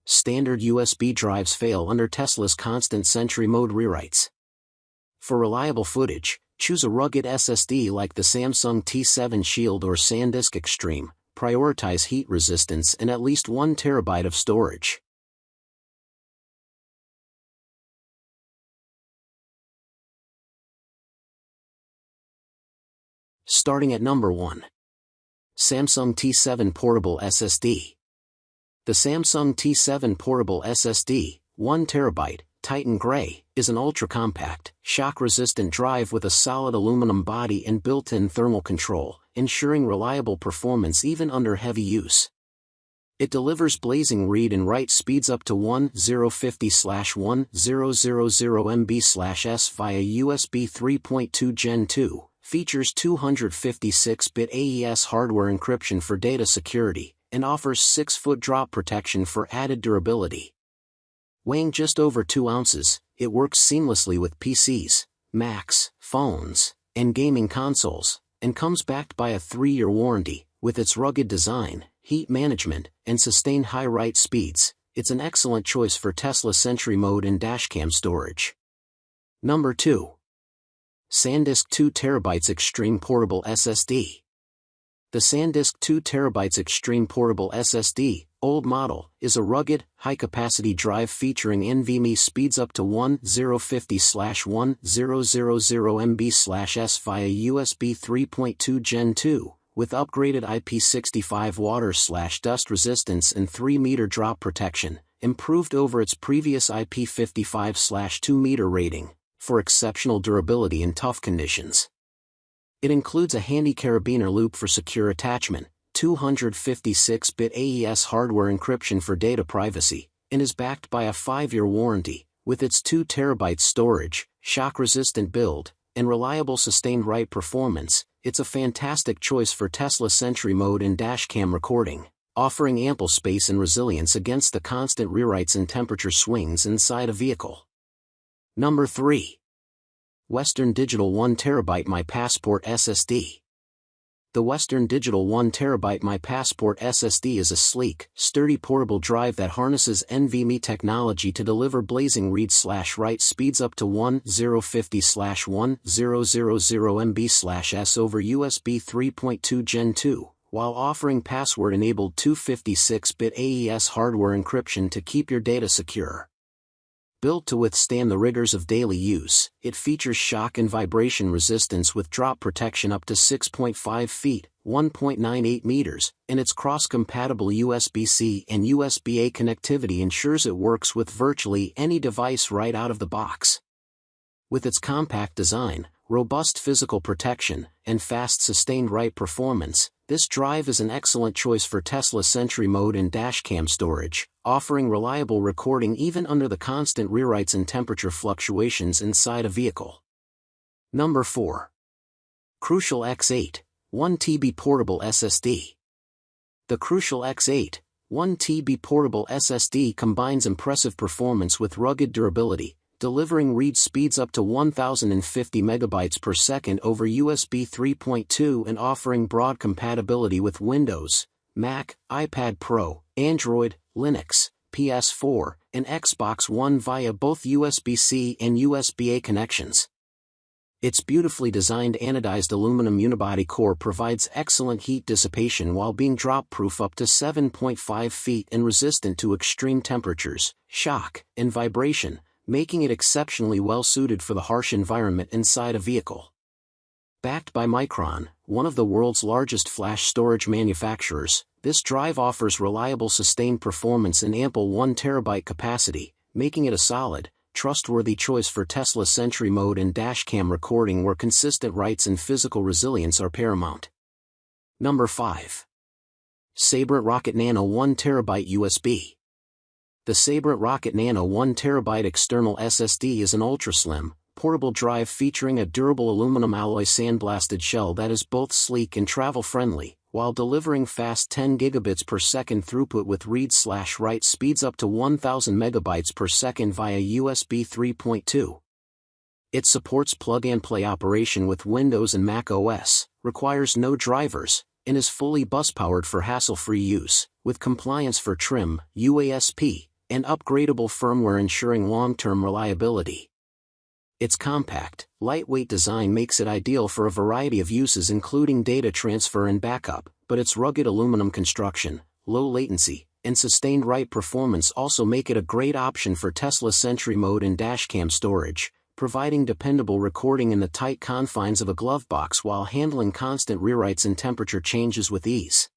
Standard USB drives fail under Tesla's constant Sentry mode rewrites. For reliable footage, choose a rugged SSD like the Samsung T7 Shield or SANDISK Extreme. Prioritize heat resistance and at least 1 TB of storage. Starting at number 1. Samsung T7 Portable SSD. The Samsung T7 Portable SSD, 1 TB, Titan Grey, is an ultra-compact, shock-resistant drive with a solid aluminum body and built-in thermal control, ensuring reliable performance even under heavy use. It delivers blazing read and write speeds up to 1050/1000 MB/s via USB 3.2 Gen 2, features 256-bit AES hardware encryption for data security, and offers 6-foot drop protection for added durability. Weighing just over 2 ounces, it works seamlessly with PCs, Macs, phones, and gaming consoles, and comes backed by a 3-year warranty. With its rugged design, heat management, and sustained high write speeds, it's an excellent choice for Tesla Sentry mode and Dashcam storage. Number 2. SANDISK 2 TB Extreme Portable SSD. The SANDISK 2 TB Extreme Portable SSD, old model, is a rugged, high-capacity drive featuring NVMe speeds up to 1050/1000 MB/s via USB 3.2 Gen 2, with upgraded IP65 water/dust resistance and 3-meter drop protection, improved over its previous IP55/2-meter rating, for exceptional durability in tough conditions. It includes a handy carabiner loop for secure attachment, 256-bit AES hardware encryption for data privacy, and is backed by a 5-year warranty. With its 2 TB storage, shock-resistant build, and reliable sustained write performance, it's a fantastic choice for Tesla Sentry mode and Dashcam recording, offering ample space and resilience against the constant rewrites and temperature swings inside a vehicle. Number 3. Western Digital 1 TB My Passport SSD. The Western Digital 1 TB My Passport SSD is a sleek, sturdy portable drive that harnesses NVMe technology to deliver blazing read/write speeds up to 1050/1000 MB/s over USB 3.2 Gen 2, while offering password-enabled 256-bit AES hardware encryption to keep your data secure. Built to withstand the rigors of daily use, it features shock and vibration resistance with drop protection up to 6.5 feet, 1.98 meters, and its cross-compatible USB-C and USB-A connectivity ensures it works with virtually any device right out of the box. With its compact design, robust physical protection, and fast sustained write performance, this drive is an excellent choice for Tesla Sentry mode and Dashcam storage, offering reliable recording even under the constant rewrites and temperature fluctuations inside a vehicle. Number 4. Crucial X8, 1 TB Portable SSD. The Crucial X8, 1 TB Portable SSD combines impressive performance with rugged durability, delivering read speeds up to 1050 MB/s over USB 3.2 and offering broad compatibility with Windows, Mac, iPad Pro, Android, Linux, PS4, and Xbox One via both USB-C and USB-A connections. Its beautifully designed anodized aluminum unibody core provides excellent heat dissipation while being drop-proof up to 7.5 feet and resistant to extreme temperatures, shock, and vibration, making it exceptionally well-suited for the harsh environment inside a vehicle. Backed by Micron, one of the world's largest flash storage manufacturers, this drive offers reliable sustained performance and ample 1 TB capacity, making it a solid, trustworthy choice for Tesla Sentry mode and Dashcam recording where consistent writes and physical resilience are paramount. Number 5. SABRENT Rocket Nano 1 TB USB. The SABRENT Rocket Nano 1 TB external SSD is an ultra-slim, portable drive featuring a durable aluminum alloy sandblasted shell that is both sleek and travel-friendly, while delivering fast 10 gigabits per second throughput with read/write speeds up to 1000 megabytes per second via USB 3.2. It supports plug-and-play operation with Windows and Mac OS, requires no drivers, and is fully bus-powered for hassle-free use, with compliance for TRIM, UASP, and upgradable firmware ensuring long-term reliability. Its compact, lightweight design makes it ideal for a variety of uses including data transfer and backup, but its rugged aluminum construction, low latency, and sustained write performance also make it a great option for Tesla Sentry mode and Dashcam storage, providing dependable recording in the tight confines of a glove box while handling constant rewrites and temperature changes with ease.